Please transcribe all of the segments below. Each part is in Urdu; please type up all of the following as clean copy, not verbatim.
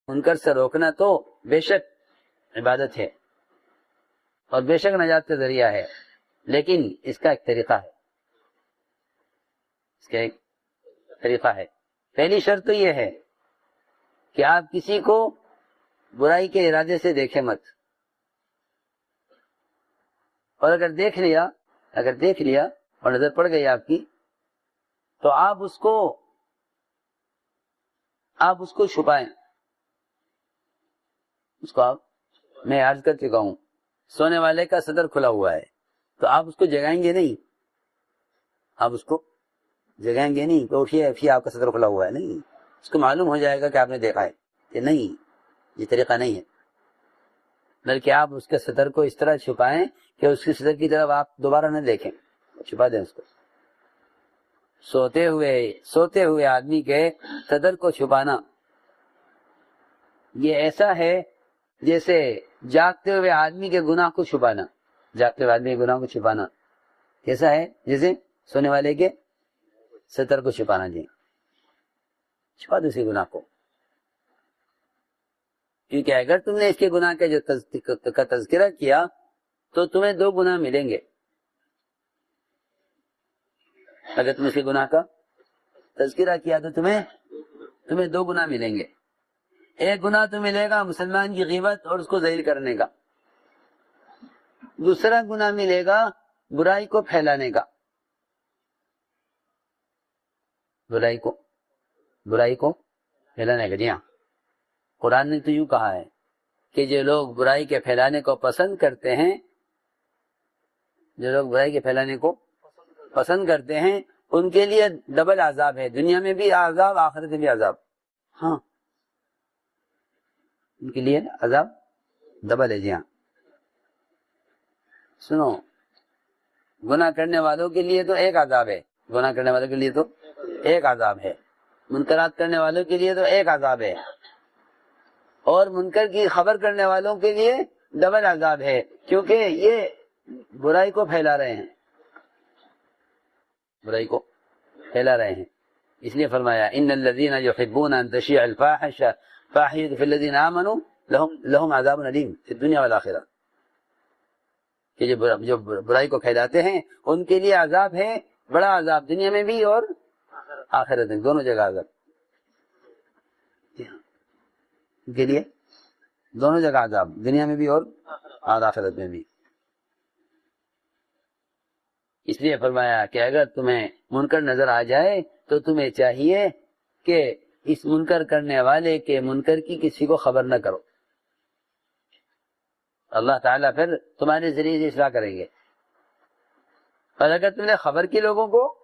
منکر سے روکنا تو بے شک عبادت ہے اور بے شک نجات کا ذریعہ ہے، لیکن اس کا ایک طریقہ ہے، اس کا ایک طریقہ ہے۔ پہلی شرط تو یہ ہے کہ آپ کسی کو برائی کے ارادے سے دیکھیں مت، اور اگر دیکھ لیا اور نظر پڑ گئی آپ کی، تو آپ اس کو چھپائیں۔ اس کو میں عرض کر چکا ہوں، سونے والے کا صدر کھلا ہوا ہے، تو آپ اس کو جگائیں گے نہیں، تو اٹھیے آپ کا صدر کھلا ہوا ہے، نہیں، اس کو معلوم ہو جائے گا کہ آپ نے دیکھا ہے کہ نہیں، یہ طریقہ نہیں ہے، بلکہ آپ اس کے صدر کو اس طرح چھپائیں کہ اس کی صدر کی طرف آپ دوبارہ نہ دیکھیں، چھپا دیں اس کو۔ سوتے ہوئے آدمی کے صدر کو چھپانا یہ ایسا ہے جیسے جاگتے ہوئے آدمی کے گناہ کو چھپانا، کیسا ہے؟ جیسے سونے والے کے صدر کو چھپانا، جی چھپا دو اسی گناہ کو، کیونکہ اگر تم نے اس کے گناہ کا تذکرہ کیا تو تمہیں 2 گناہ ملیں گے۔ اگر تم اس کے گناہ کا تذکرہ کیا تو تمہیں 2 گناہ ملیں گے۔ ایک گناہ تو ملے گا مسلمان کی غیبت اور اس کو ذلیل کرنے کا، دوسرا گناہ ملے گا برائی کو پھیلانے کا، جی ہاں، قرآن نے تو یوں کہا ہے کہ جو لوگ برائی کے پھیلانے کو پسند کرتے ہیں ان کے لیے ڈبل عذاب ہے، دنیا میں بھی عذاب، آخرت میں بھی عذاب۔ ہاں، ان کے لیے عذاب ڈبل ہے، جی ہاں۔ سنو، گناہ کرنے والوں کے لیے تو ایک عذاب ہے، منکرات کرنے والوں کے لیے تو ایک عذاب ہے، اور منکر کی خبر کرنے والوں کے لیے ڈبل عذاب ہے، کیونکہ یہ برائی کو پھیلا رہے ہیں، اس لیے فرمایا ان الذين يحبون ان تشيع الفاحشة في الذين آمنوا لهم عذاب علیم فی الدنیا والآخرہ، کہ جو برائی کو پھیلاتے ہیں ان کے لیے عذاب ہے، بڑا عذاب، دنیا میں بھی اور آخرت میں، دونوں جگہ عذاب، ان کے لیے دونوں جگہ عذاب، دنیا میں بھی اور آخرت میں بھی۔ اس لیے فرمایا کہ اگر تمہیں منکر نظر آ جائے تو تمہیں چاہیے کہ اس منکر کرنے والے کے منکر کی کسی کو خبر نہ کرو، اللہ تعالیٰ پھر تمہارے ذریعے سے اصلاح کریں گے، اور اگر تم نے خبر کی لوگوں کو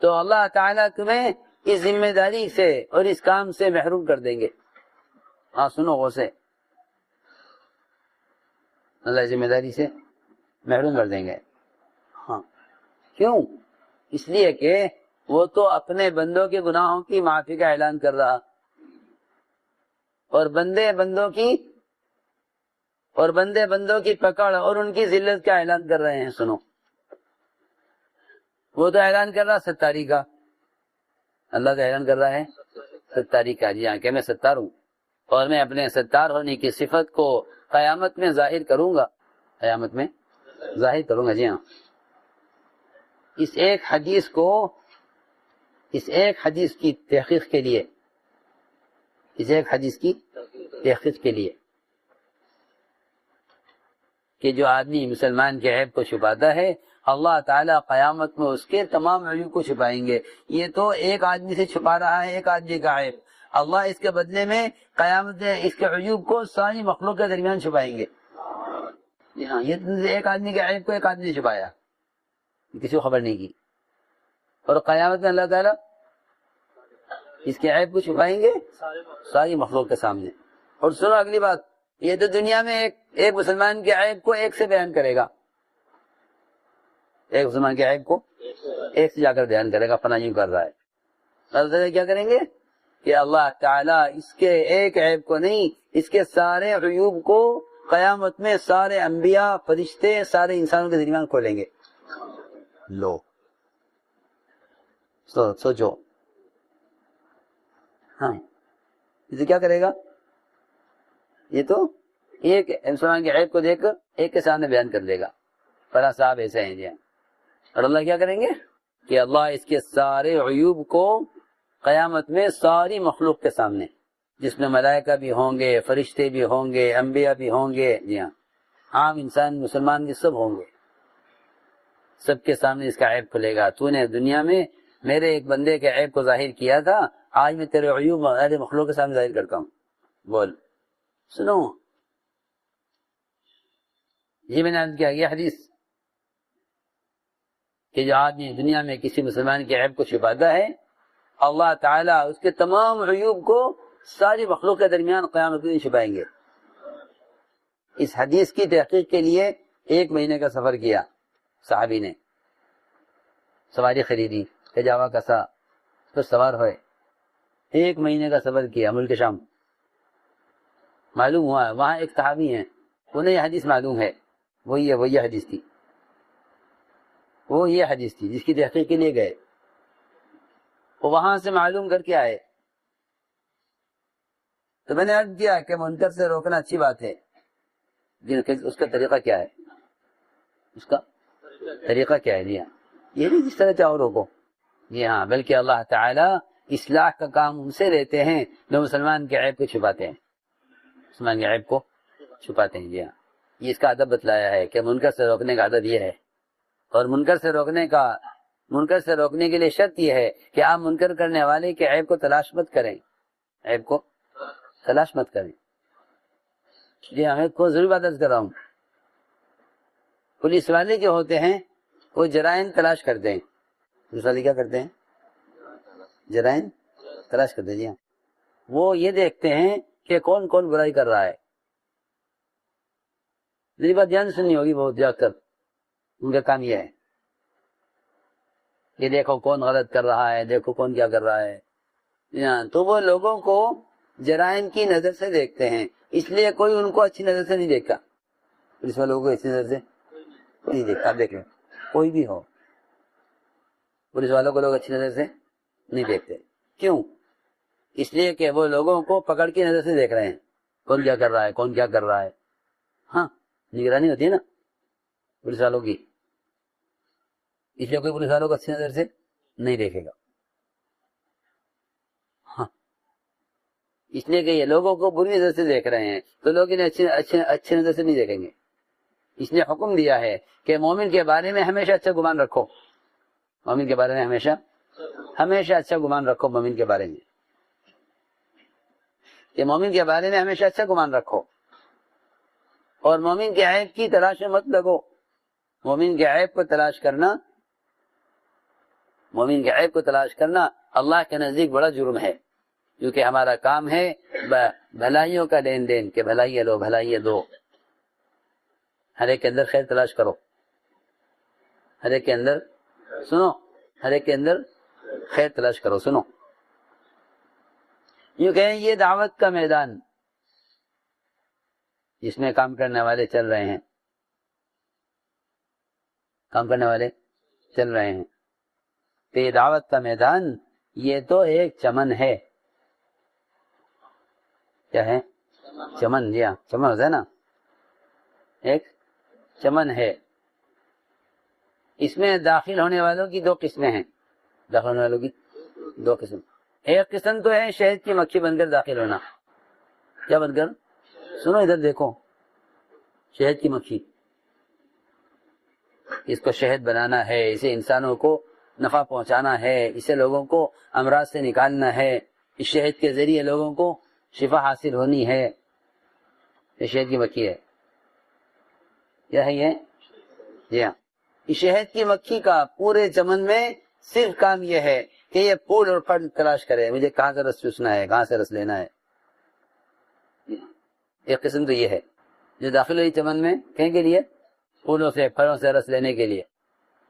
تو اللہ تعالیٰ تمہیں اس ذمہ داری سے اور اس کام سے محروم کر دیں گے۔ ہاں سنو غور سے، اللہ ذمہ داری سے محروم کر دیں گے۔ ہاں، کیوں؟ اس لیے کہ وہ تو اپنے بندوں کے گناہوں کی معافی کا اعلان کر رہا، اور بندے بندوں کی پکڑ اور ان کی ذلت کا اعلان کر رہے ہیں۔ سنو، وہ تو اعلان کر رہا ستاری کا، اللہ کا اعلان کر رہا ہے ستاری کا، جی ہاں، کہ میں ستار ہوں اور میں اپنے ستار ہونے کی صفت کو قیامت میں ظاہر کروں گا، جی ہاں۔ اس ایک حدیث کی تحقیق کے لیے کہ جو آدمی مسلمان کے عیب کو چھپاتا ہے اللہ تعالیٰ قیامت میں اس کے تمام عیوب کو چھپائیں گے۔ یہ تو ایک آدمی سے چھپا رہا ہے، ایک آدمی کا عیب، اللہ اس کے بدلے میں قیامت میں اس کے عیوب کو ساری مخلوق کے درمیان چھپائیں گے۔ جی ہاں، یہ ایک آدمی کے عیب کو ایک آدمی نے چھپایا، کسی کو خبر نہیں کی، اور قیامت میں اللہ تعالیٰ اس کے عیب کو چھپائیں گے ساری مخلوق کے سامنے۔ اور سنو اگلی بات، یہ تو دنیا میں ایک مسلمان کے عیب کو ایک سے بیان کرے گا، ایک مسلمان کے عیب کو ایک سے جا کر بیان کرے گا، اپنا یوں کر رہا ہے۔ اللہ تعالیٰ کیا کریں گے کہ اللہ تعالیٰ اس کے ایک عیب کو نہیں، اس کے سارے عیوب کو قیامت میں سارے انبیاء، فرشتے، سارے انسانوں کے درمیان کھولیں گے۔ لو سوچو، ہاں اسے کیا کرے گا؟ یہ تو ایک مسلمان کے عیب کو دیکھ کر ایک کے سامنے بیان کر دے گا، فلاں صاحب ایسے ہیں جی، اور اللہ کیا کریں گے کہ اللہ اس کے سارے عیوب کو قیامت میں ساری مخلوق کے سامنے، جس میں ملائکہ بھی ہوں گے، فرشتے بھی ہوں گے، انبیاء بھی ہوں گے، جی ہاں، عام انسان مسلمان بھی سب ہوں گے، سب کے سامنے اس کا عیب کھلے گا۔ تو نے دنیا میں میرے ایک بندے کے عیب کو ظاہر کیا تھا، آج میں تیرے عیوب اہل مخلوق کے سامنے ظاہر کرتا ہوں، بول سنو۔ یہ میں نے عرض کیا یہ حدیث کہ جو آدمی دنیا میں کسی مسلمان کے عیب کو چھپاتا ہے، اللہ تعالیٰ اس کے تمام عیوب کو ساری مخلوق کے درمیان قیامت کے دن چھپائیں گے۔ اس حدیث کی تحقیق کے لیے 1 مہینے کا سفر کیا صحابی نے، سواری خریدی، کجاوا کسا، پھر سوار ہوئے، 1 مہینے کا سفر کیا ملک شام۔ معلوم ہوا وہاں ایک صحابی ہیں، انہیں یہ حدیث معلوم ہے، وہ یہ حدیث تھی، وہ یہ حدیث تھی جس کی تحقیق کے لیے گئے، وہ وہاں سے معلوم کر کے آئے۔ تو میں نے عرض کیا کہ منکر سے روکنا اچھی بات ہے، اس کا طریقہ کیا ہے، اس کا طریقہ کیا ہے؟ جی ہاں، یہ نہیں جس طرح چاہو روکو، جی ہاں، بلکہ اللہ تعالیٰ اصلاح کا کام ان سے لیتے ہیں جو مسلمان کے عیب کو چھپاتے ہیں، مسلمان کے عیب کو چھپاتے ہیں۔ جی ہاں، یہ اس کا ادب بتلایا ہے کہ منکر سے روکنے کا ادب یہ ہے، اور منکر سے روکنے کے لیے شرط یہ ہے کہ آپ منکر کرنے والے کے عیب کو تلاش مت کریں، عیب کو تلاش مت کریں۔ جی ہاں، میں کو ضرور بات کر رہا ہوں، پولیس والے جو ہوتے ہیں وہ جرائم تلاش کرتے ہیں، پولیس والے کیا کرتے ہیں؟ جرائم تلاش کرتے ہیں۔ جی ہاں، وہ یہ دیکھتے ہیں کہ کون کون برائی کر رہا ہے۔ میری بات دھیان سننی ہوگی بہت جا کر، ان کا کام یہ ہے کہ دیکھو کون غلط کر رہا ہے، دیکھو کون کیا کر رہا ہے۔ تو وہ لوگوں کو جرائم کی نظر سے دیکھتے ہیں، اس لیے کوئی ان کو اچھی نظر سے نہیں دیکھتا، پولیس والوں کو اچھی نظر سے نہیں دیکھتا۔ آپ دیکھ لیں، کوئی بھی ہو، پولیس والوں کو لوگ اچھی نظر سے نہیں دیکھتے۔ کیوں؟ اس لیے کہ وہ لوگوں کو پکڑ کی نظر سے دیکھ رہے ہیں، کون کیا کر رہا ہے، کون کیا کر رہا ہے۔ ہاں، نگرانی ہوتی ہے نا پولیس والوں کی، اس لیے کوئی پولیس والوں کو اچھی نظر سے نہیں دیکھے گا۔ ہاں، اس لیے کہ یہ لوگوں کو بری نظر سے دیکھ رہے ہیں تو لوگ انہیں اچھی نظر سے نہیں دیکھیں گے۔ اس لیے حکم دیا ہے کہ مومن کے بارے میں ہمیشہ اچھا گمان رکھو، مومن کے بارے میں ہمیشہ اچھا گمان رکھو، مومن کے بارے میں کہ مومن کے بارے میں ہمیشہ اچھا گمان رکھو، اور مومن کے عیب کی تلاش میں مت لگو۔ مومن کے عیب کو تلاش کرنا، مومن کے عیب کو تلاش کرنا اللہ کے نزدیک بڑا جرم ہے، کیونکہ ہمارا کام ہے بھلائیوں کا لین دین، کہ بھلائی لو بھلائی دو، ہر ایک کے اندر خیر تلاش کرو، ہر ایک کے اندر سنو، ہر ایک کے اندر خیر تلاش کرو۔ سنو، یوں کہیں یہ دعوت کا میدان جس میں کام کرنے والے چل رہے ہیں، کام کرنے والے چل رہے ہیں، تو یہ دعوت کا میدان یہ تو ایک چمن ہے۔ کیا ہے؟ چمن۔ جی ہاں، چمن ہوتا ہے نا، ایک چمن ہے۔ اس میں داخل ہونے والوں کی 2 قسمیں ہیں، داخل ہونے والوں کی 2 قسم۔ ایک قسم تو ہے شہد کی مکھی بن کر داخل ہونا۔ کیا بن کر؟ سنو ادھر دیکھو، شہد کی مکھی، اس کو شہد بنانا ہے، اسے انسانوں کو نفع پہنچانا ہے، اسے لوگوں کو امراض سے نکالنا ہے، اس شہد کے ذریعے لوگوں کو شفا حاصل ہونی ہے، یہ شہد کی مکھی ہے۔ کیا ہے یہ؟ جی ہاں، اس شہد کی مکھی کا پورے چمن میں صرف کام یہ ہے کہ یہ پھول اور پھل تلاش کرے، مجھے کہاں سے رس چوسنا ہے، کہاں سے رس لینا ہے۔ ایک قسم تو یہ ہے جو داخل ہوئی چمن میں کہیں کے لیے؟ پھولوں سے پھلوں سے رس لینے کے لیے،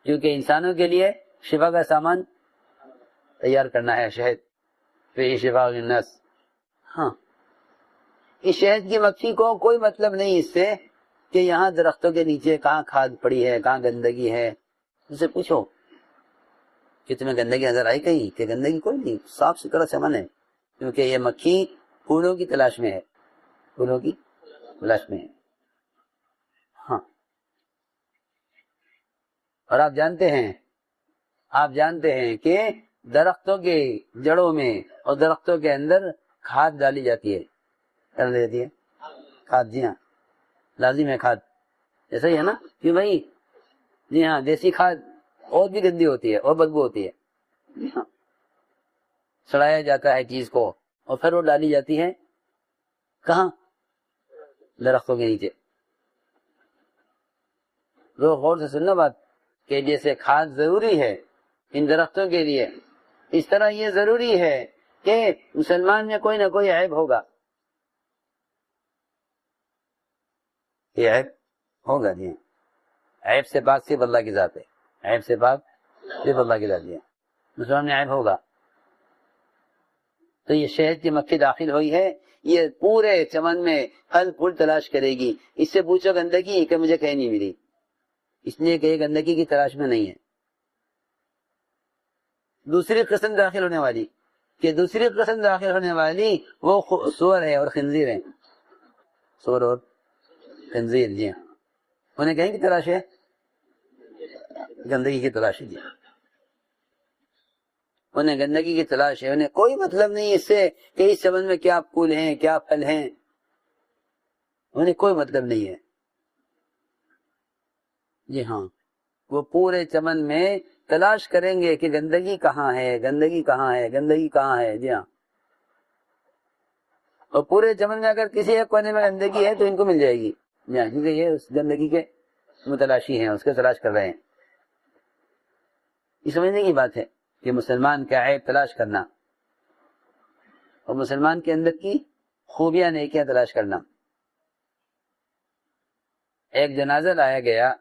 کیونکہ انسانوں کے لیے شفا کا سامان تیار کرنا ہے، شہد فی شفاء للناس۔ ہاں، اس شہد کی مکھی کو کوئی مطلب نہیں اس سے کہ یہاں درختوں کے نیچے کہاں کھاد پڑی ہے، کہاں گندگی ہے۔ اس سے پوچھو کہ تمہیں گندگی نظر آئی کہیں؟ کہ گندگی کوئی نہیں، صاف ستھرا چمن ہے، کیونکہ یہ مکھی پھولوں کی تلاش میں ہے، پھولوں کی لش میں. ہاں. اور آپ جانتے ہیں کہ درختوں کے جڑوں میں اور درختوں کے اندر کھاد ڈالی جاتی ہے. کر دیتی ہے کھاد. جی ہاں لازم ہے کھاد. ایسا ہی ہے نا کہ بھائی. جی ہاں دیسی کھاد اور بھی گندی ہوتی ہے اور بدبو ہوتی ہے. جی ہاں سڑایا جاتا ہے چیز کو اور پھر وہ ڈالی جاتی ہے کہاں؟ درختوں کے نیچے. لوگ غور سے سننا بات کہ جیسے کھاد ضروری ہے ان درختوں کے لیے اس طرح یہ ضروری ہے کہ مسلمان میں کوئی نہ کوئی عیب ہوگا. یہ عیب ہوگا. جی عیب سے پاک صرف اللہ کی ذات ہے. عیب سے پاک صرف اللہ کی ذات ہے. مسلمان میں عیب ہوگا. تو یہ شہد کی مکھی داخل ہوئی ہے یہ پورے چمن میں پھل پھول تلاش کرے گی. اس سے پوچھو گندگی کہ مجھے کہیں نہیں ملی. اس لیے کہ یہ گندگی کی تلاش میں نہیں ہے. دوسری قسم داخل ہونے والی وہ سور ہے اور خنزیر ہے. سور اور خنزیر. جی ہاں انہیں کہیں کی تلاش ہے گندگی کی تلاش ہے. جی انہیں گندگی کی تلاش ہے. انہیں کوئی مطلب نہیں اس سے کہ اس چمن میں کیا پھول ہیں کیا پھل ہیں. انہیں کوئی مطلب نہیں ہے. جی ہاں وہ پورے چمن میں تلاش کریں گے کہ گندگی کہاں ہے گندگی کہاں ہے گندگی کہاں ہے. جی ہاں اور پورے چمن میں اگر کسی ایک کونے میں گندگی ہے تو ان کو مل جائے گی. جی ہاں کیونکہ یہ اس گندگی کے متلاشی ہیں اس کے تلاش کر رہے ہیں. یہ سمجھنے کی بات ہے کہ مسلمان کا عیب تلاش کرنا اور مسلمان کے اندر کی خوبیاں نیکیاں تلاش کرنا. ایک جنازہ لایا گیا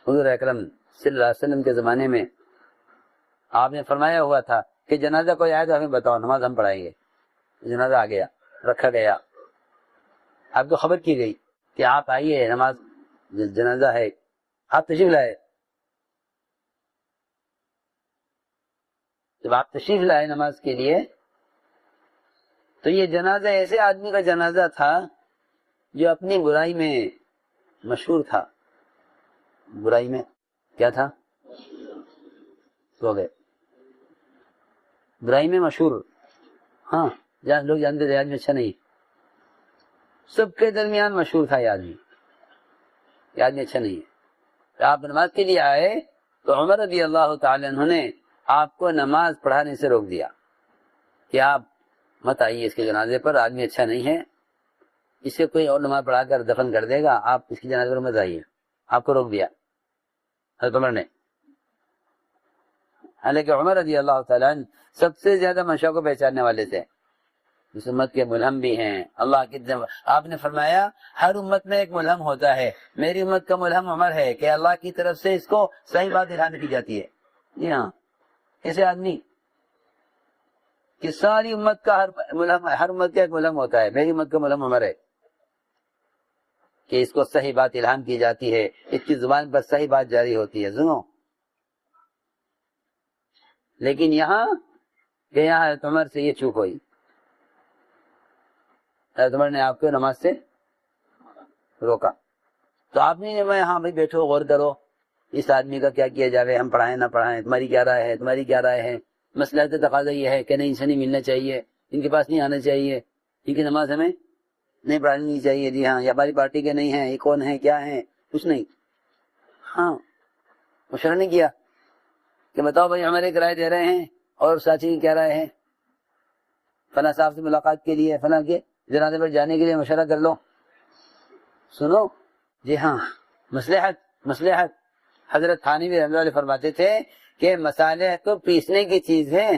حضور اکرم صلی اللہ علیہ وسلم کے زمانے میں. آپ نے فرمایا ہوا تھا کہ جنازہ کوئی آئے تو ہمیں بتاؤ نماز ہم پڑھائیں گے. جنازہ آ گیا رکھا گیا. آپ کو خبر کی گئی کہ آپ آئیے نماز جنازہ ہے. آپ تشریف لائے. جب آپ تشریف لائے نماز کے لیے تو یہ جنازہ ایسے آدمی کا جنازہ تھا جو اپنی برائی میں مشہور تھا. برائی میں کیا تھا؟ سو گئے. برائی میں مشہور. ہاں جہاں لوگ جانتے تھے آدمی اچھا نہیں. سب کے درمیان مشہور تھا یہ آدمی. یہ آدمی اچھا نہیں ہے. آپ نماز کے لیے آئے تو عمر رضی اللہ تعالی عنہ نے آپ کو نماز پڑھانے سے روک دیا کہ آپ مت آئیے اس کے جنازے پر. آدمی اچھا نہیں ہے. اس سے کوئی اور نماز پڑھا کر دفن کر دے گا. آپ اس کے جنازے پر مت آئیے. آپ کو روک دیا حضرت عمر نے. حالانکہ عمر رضی اللہ تعالیٰ عنہ سب سے زیادہ منشا کو پہچاننے والے تھے. اس امت کے ملہم بھی ہیں. اللہ کی آپ نے فرمایا ہر امت میں ایک ملہم ہوتا ہے. میری امت کا ملہم عمر ہے کہ اللہ کی طرف سے اس کو صحیح بات اعلان کی جاتی ہے. جی ہاں ایسے آدمی کہ ساری امت کا ہر امت کا ایک ملہم ہوتا ہے. میری امت کا ملہم عمر ہے کہ اس کو صحیح بات الہام کی جاتی ہے. اس کی زبان پر صحیح بات جاری ہوتی ہے. سنو لیکن یہاں حضرت عمر سے یہ چوک ہوئی. حضرت عمر نے آپ کو نماز سے روکا تو آپ نے ہاں بھائی بیٹھو غور کرو اس آدمی کا کیا کیا جاوے. ہم پڑھائیں نہ پڑھائیں تمہاری کیا رائے ہے. تمہاری کیا رائے ہے. مسئلہ تقاضا یہ ہے کہ نہیں ان سے نہیں ملنا چاہیے. ان کے پاس نہیں آنا چاہیے. ان کی نماز ہمیں نہیں پڑھانی چاہیے. جی ہاں یہ ہماری پارٹی کے نہیں ہیں. یہ کون ہے کیا ہے کچھ نہیں. ہاں مشورہ نہیں کیا کہ بتاؤ بھائی ہمارے ایک رائے دے رہے ہیں اور ساتھی کی کیا رائے ہے. فلاں صاحب سے ملاقات کے لیے فلاں کے جنازے پر جانے کے لیے مشورہ کر لو. سنو جی ہاں مصلحت. حضرت تھانوی رحمۃ اللہ علیہ فرماتے تھے کہ مصالح تو پیسنے کی چیز ہے